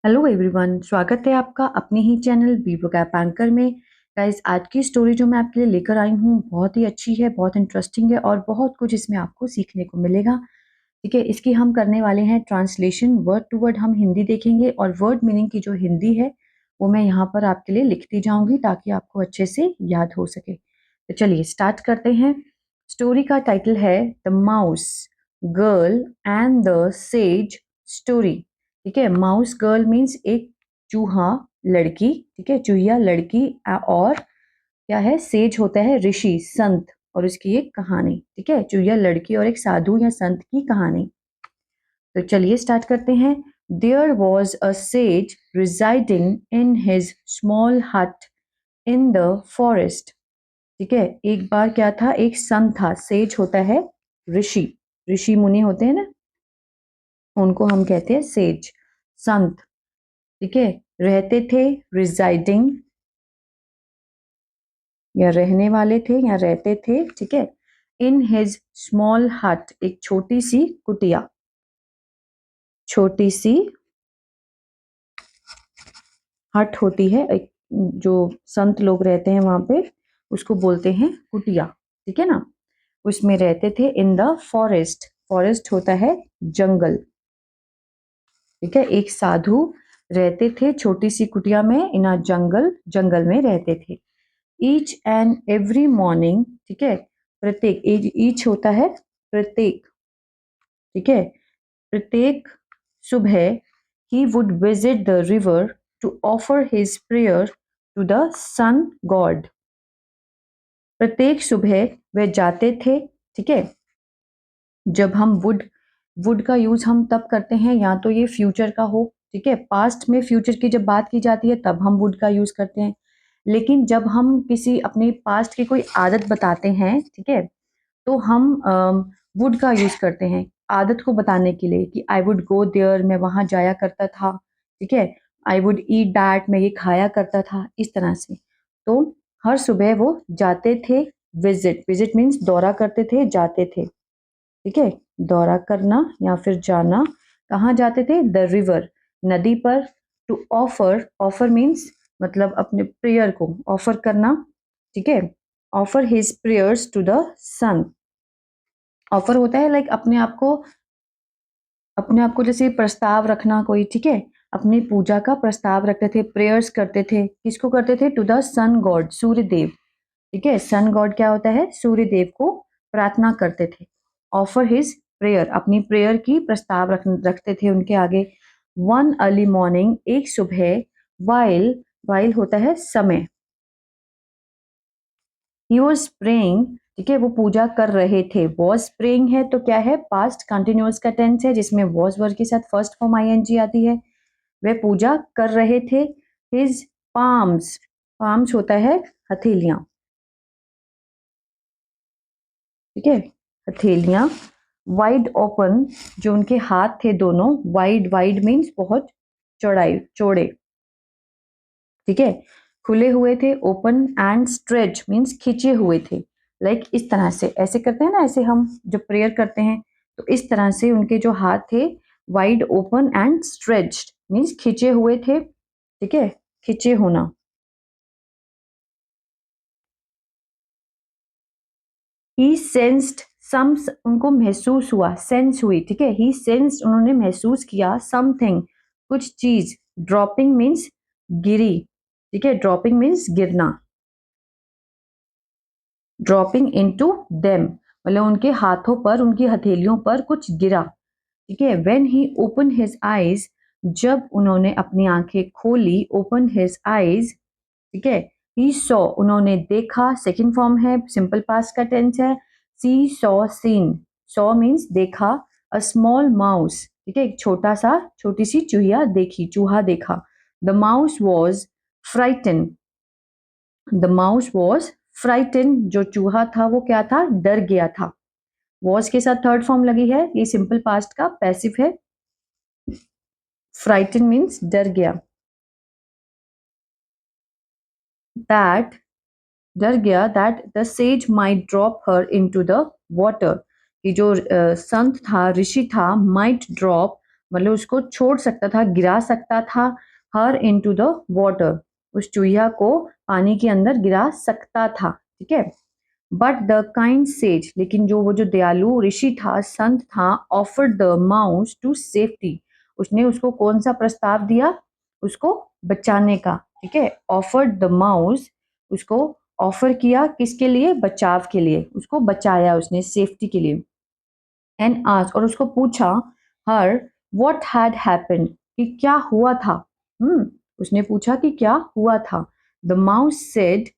Hello everyone, स्वागत है आपका अपने ही चैनल बी वोकैब एंकर में। गाइस, आज की स्टोरी जो मैं आपके लिए लेकर आई हूँ बहुत ही अच्छी है, बहुत इंटरेस्टिंग है और बहुत कुछ इसमें आपको सीखने को मिलेगा। ठीक है, इसकी हम करने वाले हैं ट्रांसलेशन, वर्ड टू वर्ड हम हिंदी देखेंगे और वर्ड मीनिंग की जो हिंदी है वो मैं यहाँ पर आपके लिए लिखती जाऊँगी ताकि आपको अच्छे से याद हो सके। तो चलिए स्टार्ट करते हैं। स्टोरी का टाइटल है the mouse girl and the sage story. ठीक है, माउस गर्ल मीन्स एक चूहा लड़की, ठीक है, चूहिया लड़की। और क्या है, सेज होता है ऋषि संत, और उसकी एक कहानी। ठीक है, चूहिया लड़की और एक साधु या संत की कहानी। तो चलिए स्टार्ट करते हैं। There was a sage residing in his small hut in the forest. ठीक है, एक बार क्या था, एक संत था। सेज होता है ऋषि, ऋषि मुनि होते हैं ना, उनको हम कहते हैं सेज, संत। ठीक है, रहते थे, रिजाइडिंग या रहने वाले थे या रहते थे। ठीक है, इन हिज स्मॉल हट, एक छोटी सी कुटिया, छोटी सी हट होती है, एक जो संत लोग रहते हैं वहां पे, उसको बोलते हैं कुटिया। ठीक है ना, उसमें रहते थे। इन द फॉरेस्ट, फॉरेस्ट होता है जंगल। ठीक है, एक साधु रहते थे छोटी सी कुटिया में, इन अ जंगल, जंगल में रहते थे। ईच एंड एवरी मॉर्निंग, ठीक है, प्रत्येक, ईच होता है प्रत्येक। ठीक है, प्रत्येक सुबह ही would visit the river to offer his prayer to the sun god. प्रत्येक सुबह वे जाते थे। ठीक है, जब हम वुड का यूज हम तब करते हैं या तो ये फ्यूचर का हो, ठीक है, पास्ट में फ्यूचर की जब बात की जाती है तब हम वुड का यूज करते हैं। लेकिन जब हम किसी अपने पास्ट की कोई आदत बताते हैं, ठीक है, तो हम वुड का यूज करते हैं आदत को बताने के लिए कि आई वुड गो देयर, मैं वहां जाया करता था। ठीक है, आई वुड ईट दैट, मैं ये खाया करता था, इस तरह से। तो हर सुबह वो जाते थे। विजिट, विजिट मीन्स दौरा करते थे, जाते थे। ठीक है, दौरा करना या फिर जाना। कहाँ जाते थे? द रिवर, नदी पर। टू ऑफर, ऑफर मीन्स मतलब अपने प्रेयर को ऑफर करना। ठीक है, offer his prayers to the sun. Offer होता है लाइक अपने आप को जैसे प्रस्ताव रखना कोई। ठीक है, अपनी पूजा का प्रस्ताव रखते थे, प्रेयर्स करते थे। किसको करते थे? टू द सन गॉड, सूर्य देव। ठीक है, सन गॉड क्या होता है? सूर्य देव को प्रार्थना करते थे। ऑफर हिज प्रेयर, अपनी प्रेयर की प्रस्ताव रखते थे उनके आगे। वन अर्ली मॉर्निंग, एक सुबह। वाइल, वाइल होता है समय। ही वॉज प्रेइंग, ठीक है, वो पूजा कर रहे थे। वॉज प्रेइंग है तो क्या है? पास्ट कंटिन्यूअस का टेंस है जिसमें वॉज वर्ड के साथ फर्स्ट फॉर्म आईएनजी आती है। वे पूजा कर रहे थे। हिज पाम्स, पाम्स होता है हथेलियां। ठीक है, हथेलियां। वाइड ओपन, जो उनके हाथ थे दोनों। वाइड, वाइड मीन्स बहुत चौड़ाई, चौड़े। ठीक है, खुले हुए थे। ओपन एंड स्ट्रेच मीन्स खिंचे हुए थे। लाइक इस तरह से, ऐसे करते हैं ना, ऐसे हम जब प्रेयर करते हैं तो इस तरह से उनके जो हाथ थे, wide open and stretched means खिंचे हुए थे। ठीक है, खिंचे होना। ही सेंस्ड सम, उनको महसूस हुआ, सेंस हुई। ठीक है, ही सेंस्ड, उन्होंने महसूस किया। समथिंग, कुछ चीज। ड्रॉपिंग मीन्स गिरी। ठीक है, ड्रॉपिंग मीन्स गिरना। ड्रॉपिंग इनटू देम मतलब उनके हाथों पर, उनकी हथेलियों पर कुछ गिरा। ठीक है, when he open his eyes, जब उन्होंने अपनी आंखें खोली। ओपन हिज आईज, ठीक है। ही सॉ, उन्होंने देखा, सेकंड फॉर्म है, सिंपल पास्ट का टेंस है। सी सॉ सीन, सॉ मीन्स देखा। अ स्मॉल माउस, ठीक है, एक छोटा सा, छोटी सी चूहिया देखी, चूहा देखा। The mouse was frighten, the mouse was frighten, जो चूहा था वो क्या था? डर गया था। वॉज के साथ थर्ड फॉर्म लगी है, ये सिंपल पास्ट का पैसिव है। फ्राइटन मीन्स डर गया। दैट, डर गया। That the sage might drop her into the water, कि जो संत था, ऋषि था, माइट ड्रॉप, मतलब उसको छोड़ सकता था, गिरा सकता था, हर इनटू द वाटर, उस चूहिया को पानी के अंदर गिरा सकता था, ठीक है। बट द काइंड सेज, लेकिन जो वो जो दयालु ऋषि था, संत था, offered the mouse to safety, उसने उसको कौन सा प्रस्ताव दिया, उसको बचाने का, ठीक है। ऑफर्ड द माउस, उसको ऑफर किया किसके लिए, बचाव के लिए, उसको बचाया उसने, सेफ्टी के लिए। एंड आज, और उसको पूछा, हर व्हाट हैड हैपेंड, कि क्या हुआ था। उसने पूछा कि क्या हुआ था। The mouse said,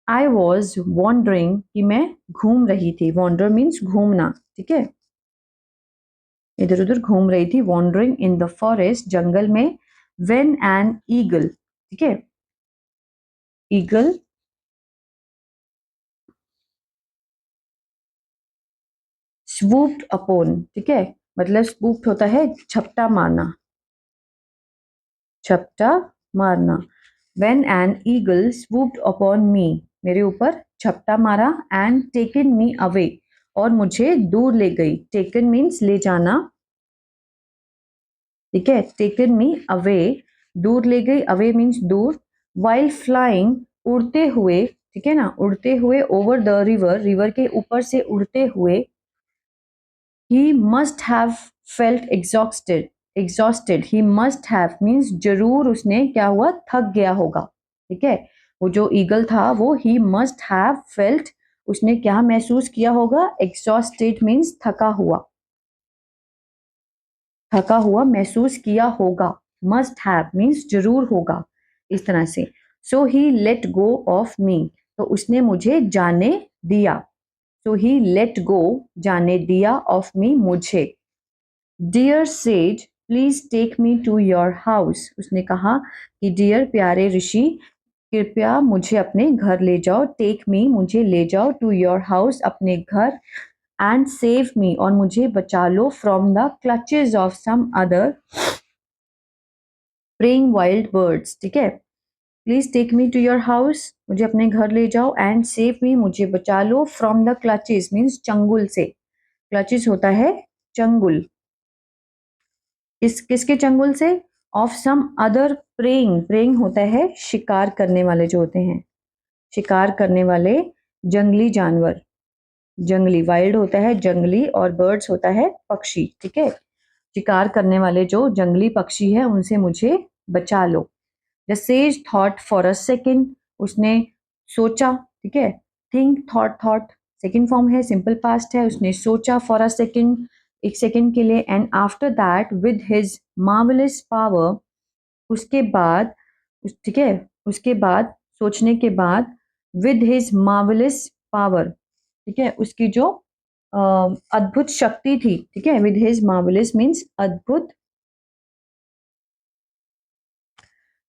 I was wandering, कि मैं घूम रही थी, वॉन्डर मीन्स घूमना, ठीक है, इधर उधर घूम रही थी, वॉन्डरिंग इन द फॉरेस्ट, जंगल में, व्हेन एन ईगल, ठीक है, ईगल स्वूप्ड अपॉन, ठीक है, मतलब स्वूप्ड होता है झपटा मारना, झपटा मारना। When an eagle swooped upon me, मेरे ऊपर झपटा मारा, एंड टेकन मी अवे, और मुझे दूर ले गई, टेकन मीन्स ले जाना, ठीक है, टेकन मी अवे, दूर ले गई, अवे मीन्स दूर, वाइल फ्लाइंग, उड़ते हुए, ठीक है ना, उड़ते हुए, ओवर द रिवर, रिवर के ऊपर से उड़ते हुए, he must have felt exhausted, exhausted, he must have means जरूर उसने क्या हुआ, थक गया होगा, ठीक है, वो जो ईगल था वो ही मस्ट हैव फेल्ट, उसने क्या महसूस किया होगा, एग्जॉस्टेड मीन्स थका हुआ, थका हुआ महसूस किया होगा, मस्ट हैव मीन्स जरूर होगा, इस तरह से। सो ही लेट गो ऑफ मी, तो उसने मुझे जाने दिया, सो ही लेट गो, जाने दिया, ऑफ मी, मुझे। Dear says, please take me to your house, उसने कहा कि डियर प्यारे ऋषि, कृपया मुझे अपने घर ले जाओ, टेक मी, मुझे ले जाओ, टू योर हाउस, अपने घर, एंड सेव मी, और मुझे बचा लो, from the clutches of some other preying wild birds, ठीक है। Please take me to your house, मुझे अपने घर ले जाओ, एंड सेव मी, मुझे बचा लो, फ्रॉम द क्लचेज मीन्स चंगुल से, क्लचेज होता है चंगुल, किसके चंगुल से, of some other preying, preying होता है शिकार करने वाले जो होते हैं, शिकार करने वाले जंगली जानवर, जंगली, वाइल्ड होता है जंगली, और बर्ड्स होता है पक्षी, ठीक है, शिकार करने वाले जो जंगली पक्षी है उनसे मुझे बचा लो। The sage thought for a second, उसने सोचा, ठीक है, think, thought, thought second form है, सिंपल पास्ट है, उसने सोचा फॉर अ सेकेंड, एक सेकेंड के लिए, and after that with his marvellous power, उसके बाद, ठीक है, उसके बाद, सोचने के बाद, विद हिज मार्वलस पावर, ठीक है, उसकी जो अद्भुत शक्ति थी, ठीक है, विद हिज मार्वलस मीन्स अद्भुत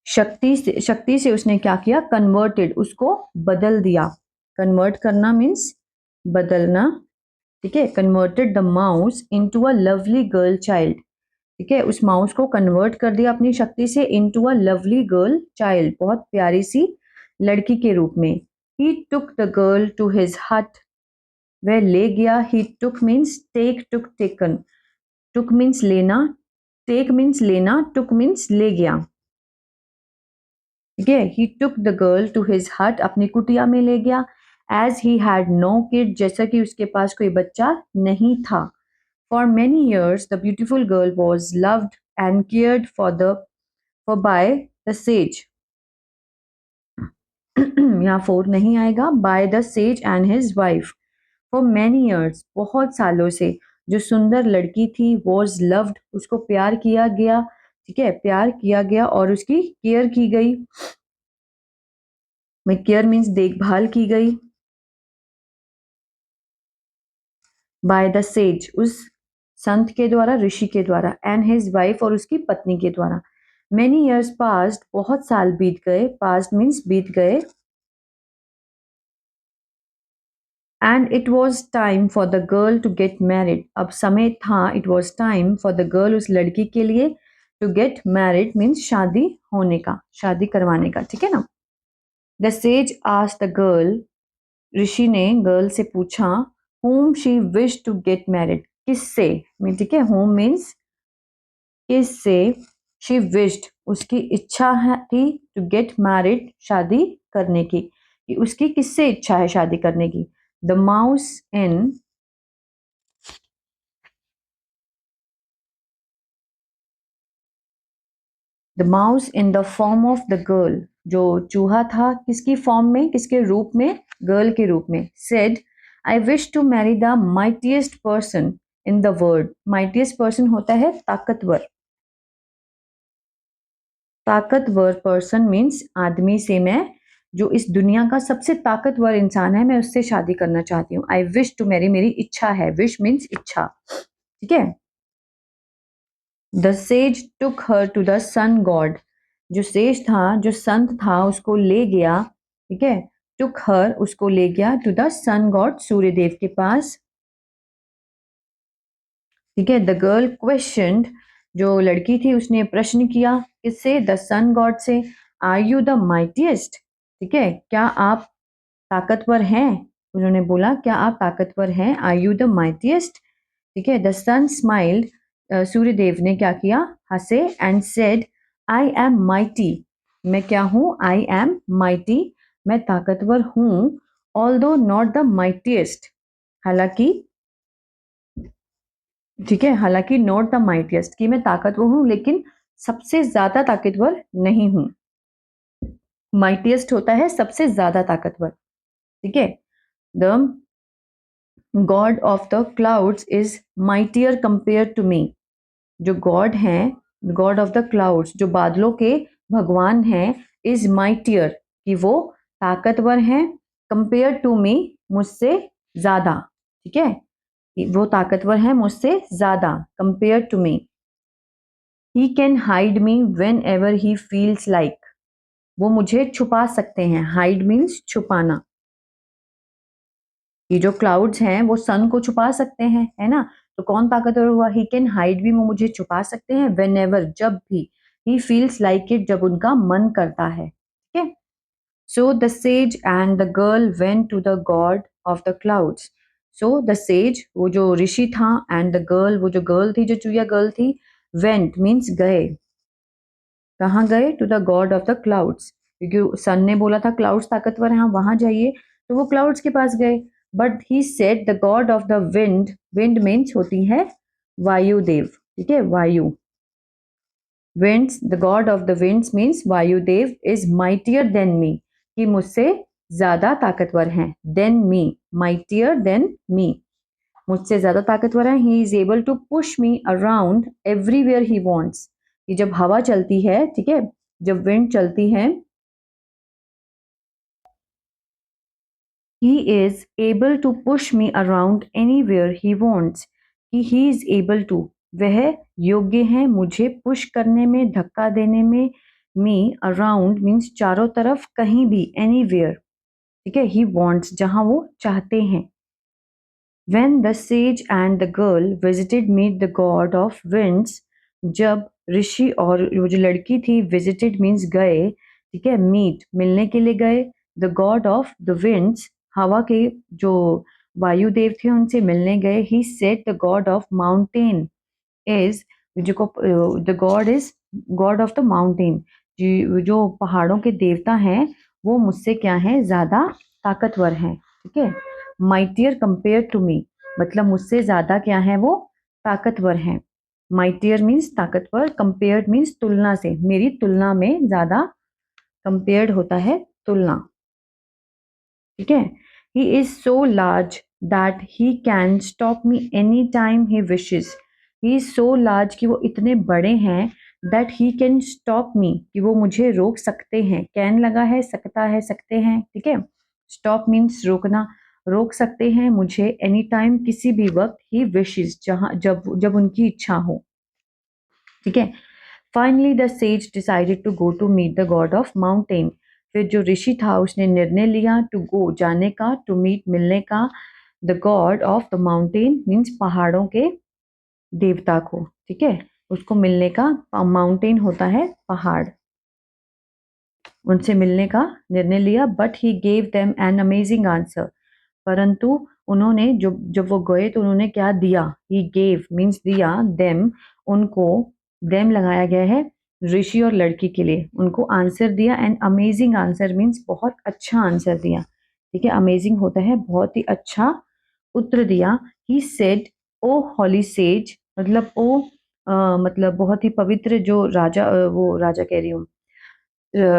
शक्ति से उसने क्या किया, कन्वर्टेड, उसको बदल दिया, कन्वर्ट करना मीन्स बदलना, ठीक है, converted the mouse into a lovely girl child, ठीक है, उस माउस को कन्वर्ट कर दिया अपनी शक्ति से, into a lovely girl child, बहुत प्यारी सी लड़की के रूप में। He took the girl to his hut, वह ले गया, he took means take, took taken, took means लेना, टेक मीन्स लेना, टुक मीन्स ले गया, ठीक है, he took the girl to his hut, अपनी कुटिया में ले गया, as he had no kid, जैसा कि उसके पास कोई बच्चा नहीं था। For many years the beautiful girl was loved and cared for by the sage, यहाँ फोर नहीं आएगा, by the sage and his wife, for many years, बहुत सालों से, जो सुंदर लड़की थी, वॉज लव्ड, उसको प्यार किया गया, ठीक है, प्यार किया गया, और उसकी केयर की गई, में केयर मीन्स देखभाल की गई, बाय द सेज, उस संत के द्वारा, ऋषि के द्वारा, एंड हिज वाइफ, और उसकी पत्नी के द्वारा। मेनी ईयर्स पास्ट, बहुत साल बीत गए, पास्ट मीन्स बीत गए, and it was time for the girl to get married, अब समय था, it was time for the girl, उस लड़की के लिए, टू गेट मैरिड मीन्स शादी होने का, शादी करवाने का, ठीक है ना। The sage asked the girl, ऋषि ने गर्ल से पूछा, whom she wished to get married, किससे, ठीक है, whom means किससे? शी विश्ड, उसकी इच्छा थी टू गेट मैरिड, शादी करने की। कि उसकी किससे इच्छा है शादी करने की? The mouse in the mouse in the form of the girl, जो चूहा था किसकी फॉर्म में, किसके रूप में? गर्ल के रूप में। Said I wish to marry the mightiest person in the world. Mightiest person होता है ताकतवर। ताकतवर पर्सन मीन्स आदमी से मैं, जो इस दुनिया का सबसे ताकतवर इंसान है, मैं उससे शादी करना चाहती हूँ। आई विश टू मैरी, मेरी इच्छा है। विश मीन्स इच्छा, ठीक है। The sage took her to the sun god, जो सेज था, जो संत था, उसको ले गया, ठीक है। टुक हर, उसको ले गया, टू द सन गॉड, सूर्य देव के पास, ठीक है। द गर्ल क्वेश्चनड, जो लड़की थी उसने प्रश्न किया, किससे? द सन गॉड से। आर यू द माइटिएस्ट, ठीक है, क्या आप ताकतवर हैं? उन्होंने बोला क्या आप ताकतवर हैं? आर यू द माइटिएस्ट, ठीक है। द सन स्माइल्ड, सूर्यदेव ने क्या किया? हंसे। And said I am mighty, मैं क्या हूँ? आई एम माइटी, मैं ताकतवर हूँ। ऑल्दो नॉट द माइटिएस्ट, हालांकि, ठीक है, हालांकि नॉट द माइटिएस्ट, कि मैं ताकतवर हूँ लेकिन सबसे ज्यादा ताकतवर नहीं हूँ। माइटिएस्ट होता है सबसे ज्यादा ताकतवर, ठीक है। The god of the clouds is mightier compared to me, जो गॉड हैं, गॉड ऑफ द क्लाउड्स, जो बादलों के भगवान हैं, इज माइटियर, कि वो ताकतवर हैं, कंपेयर टू मी, मुझसे ज्यादा, ठीक है, कि वो ताकतवर हैं मुझसे ज्यादा, compared to me. He can hide me whenever he feels like, वो मुझे छुपा सकते हैं। हाइड मीन्स छुपाना। ये जो क्लाउड्स हैं वो सन को छुपा सकते हैं, है ना। तो कौन ताकतवर हुआ? ही कैन हाइड भी, वो मुझे छुपा सकते हैं। वेन एवर, जब भी। ही फील्स लाइक इट, जब उनका मन करता है, ठीक है। So the sage and the girl went to the god of the clouds. So the sage, वो जो ऋषि था, एंड द गर्ल, वो जो गर्ल थी, जो चूया गर्ल थी, वेंट मीन्स गए। कहाँ गए? To the god of the clouds, क्योंकि सन ने बोला था क्लाउड्स ताकतवर हैं, हाँ वहां जाइए, तो वो क्लाउड्स के पास गए। But he said the god of the wind, wind means होती है वायुदेव, ठीक है, वायु। Winds, the god of the winds means वायुदेव, इज माइटियर देन मी, कि मुझसे ज्यादा ताकतवर हैं। Than me, mightier than me, मुझसे ज्यादा ताकतवर है। He is able to push me around everywhere he wants, कि जब हवा चलती है, ठीक है, जब विंड चलती है, he is able to push me around anywhere he wants, कि ही इज एबल टू, वह योग्य है मुझे पुश करने में, धक्का देने में। मी, अराउंड मीन्स चारों तरफ, कहीं भी, एनीवेयर, ठीक है, ही वॉन्ट्स, जहां वो चाहते हैं। When the sage and the girl visited meet the god of winds, जब ऋषि और वो जो लड़की थी, visited means गए, ठीक है, meet मिलने के लिए गए, the god of the winds, हवा के जो वायुदेव थे उनसे मिलने गए। He said the god of mountain is, जो को the god is god of the mountain, जो पहाड़ों के देवता हैं वो मुझसे क्या है? ज्यादा ताकतवर हैं, ठीक है। माइटियर कंपेयर टू मी, मतलब मुझसे ज्यादा क्या है? वो ताकतवर हैं। माइटियर मीन्स ताकतवर, कंपेयर्ड मीन्स तुलना से, मेरी तुलना में ज्यादा, कंपेयर्ड होता है तुलना, ठीक है। He is so large that he can stop me any time he wishes, he is so large, कि वो इतने बड़े हैं, that he can stop me, कि वो मुझे रोक सकते हैं। कैन लगा है, सकता है, सकते हैं, ठीक है। स्टॉप मीन्स रोकना, रोक सकते हैं मुझे, एनी टाइम, किसी भी वक्त, ही विशेस, जहां, जब जब उनकी इच्छा हो, ठीक है। Finally the sage decided to go to meet the god of mountain, फिर जो ऋषि था उसने निर्णय लिया, टू गो, जाने का, टू मीट, मिलने का, the god of the mountain means पहाड़ों के देवता को, ठीक है, उसको मिलने का। माउंटेन होता है पहाड़, उनसे मिलने का निर्णय लिया। But he gave them an amazing answer, परंतु उन्होंने, जब जब वो गए तो उन्होंने क्या दिया? ही गेव मीन्स दिया, देम, उनको, देम लगाया गया है ऋषि और लड़की के लिए, उनको आंसर दिया, एंड अमेजिंग आंसर मीन्स बहुत अच्छा आंसर दिया, ठीक है। अमेजिंग होता है बहुत ही अच्छा उत्तर दिया। He said O Holly says, मतलब ओ मतलब बहुत ही पवित्र जो राजा, वो राजा कह रही हूँ,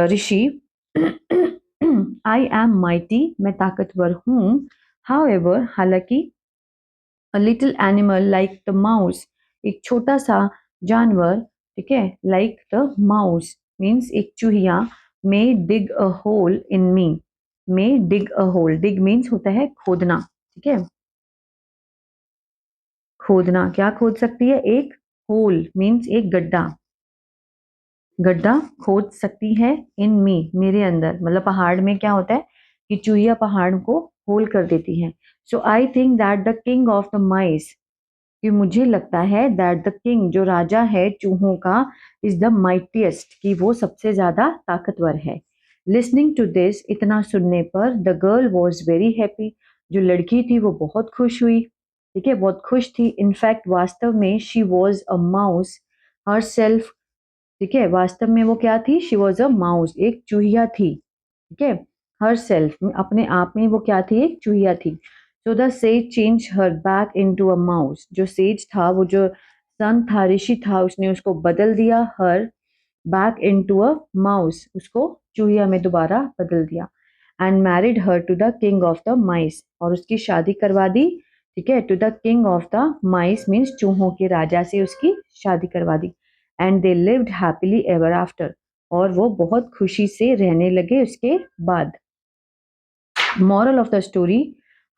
ऋषि। आई एम माइटी, मैं ताकतवर हूँ। हाउएवर, हालांकि a little animal like the mouse, एक छोटा सा जानवर, ठीक है, लाइक द माउस मीन्स एक चूहिया, may dig a hole in me, may dig a hole, dig means होता है खोदना, ठीक है, खोदना, क्या खोद सकती है, एक होल मीन्स एक गड्ढा, गड्ढा खोद सकती है, इन मी मेरे अंदर, मतलब पहाड़ में क्या होता है कि चूहिया पहाड़ को होल कर देती है। So I think that the king of the mice, कि मुझे लगता है दैट द किंग, जो राजा है चूहों का, इज द माइटीएस्ट, कि वो सबसे ज्यादा ताकतवर है। लिसनिंग टू दिस, इतना सुनने पर, the girl was very happy, जो लड़की थी वो बहुत खुश हुई, ठीक है, बहुत खुश थी। इनफैक्ट वास्तव में she was a mouse her self, ठीक है, वास्तव में वो क्या थी, शी वॉज अ माउस, एक चूहिया थी, ठीक है, हर सेल्फ में, अपने आप में वो क्या थी, एक चूहिया थी। सो the says change her back into a mouse, जो सेज था, वो जो सन था, ऋषि था, उसने उसको बदल दिया, her back into a mouse, उसको चूहिया में दोबारा बदल दिया। And married her to the king of the mice, और उसकी शादी करवा दी, ठीक है, to the king of the mice means चूहों के राजा से उसकी शादी करवा दी। And they lived happily ever after, और वो बहुत खुशी से रहने लगे उसके बाद। Moral of the story,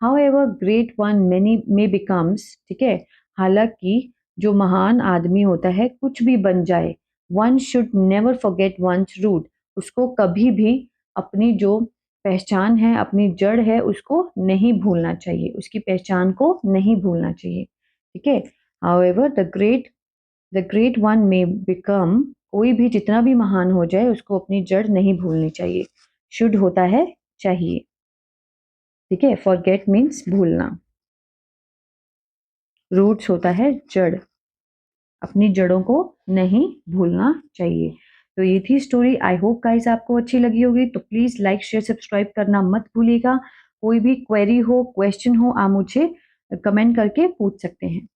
however great one many may becomes, ठीक है, हालांकि जो महान आदमी होता है कुछ भी बन जाए, one should never forget one's root, उसको कभी भी अपनी जो पहचान है, अपनी जड़ है, उसको नहीं भूलना चाहिए, उसकी पहचान को नहीं भूलना चाहिए, ठीक है। How ever the great one में बिकम, कोई भी जितना भी महान हो जाए उसको अपनी जड़ नहीं भूलनी चाहिए। शुड होता है चाहिए, ठीक है, फॉरगेट मीन्स भूलना, रूट्स होता है जड़, अपनी जड़ों को नहीं भूलना चाहिए। तो ये थी स्टोरी। आई होप गाइस आपको अच्छी लगी होगी, तो प्लीज लाइक शेयर सब्सक्राइब करना मत भूलिएगा। कोई भी क्वेरी हो, क्वेश्चन हो, आप मुझे कमेंट करके पूछ सकते हैं।